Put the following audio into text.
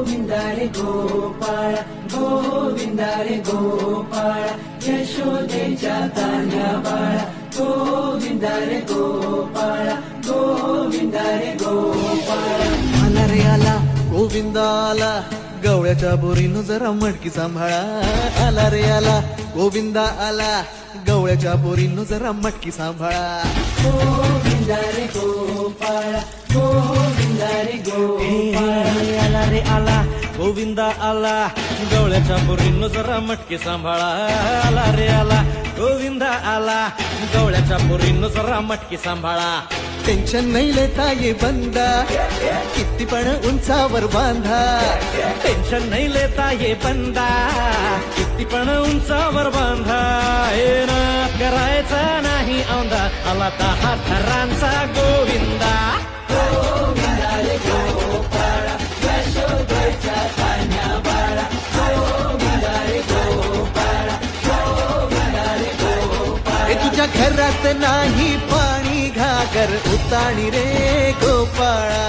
गोविंदा रे गोपाळ गोविंदा रे गोपाळ यशोदेच्या तान्ह्या बाळा गोविंदा रे गोपाळ गोविंदा रे गोपाळ आला रे आला गोविंदा आला गवळ्याच्या बोरीनं जरा मटकी सांभाळा आला रे आला गोविंदा आला गवळ्याच्या बोरीनं जरा मटकी सांभाळा गोविंदा रे गोपाळ गोविंदा रे गोपाळ आला रे आला गोविंदा आला गवळ्याच्या बोरीनं जरा मटके सांभाळा आला रे आला गोविंदा आला गवळ्याच्या बोरीनं जरा मटके सांभाळा टेन्शन नाही लेता ये बंदा किती पण उंचावर बांधा टेन्शन नाही लेता ये बंदा किती पण उंचावर बांधा हे ना करायचा नाही औंधा आला 10 थरांचा गोविंदा गोविंदा रे गोपाळ यशोदेच्या तान्ह्या बाळा गोविंदा रे गोपाळ गोविंदा रे गोपाळ हे तुझ्या घरात नाही पाणी घागर उताणी रे गोपाळा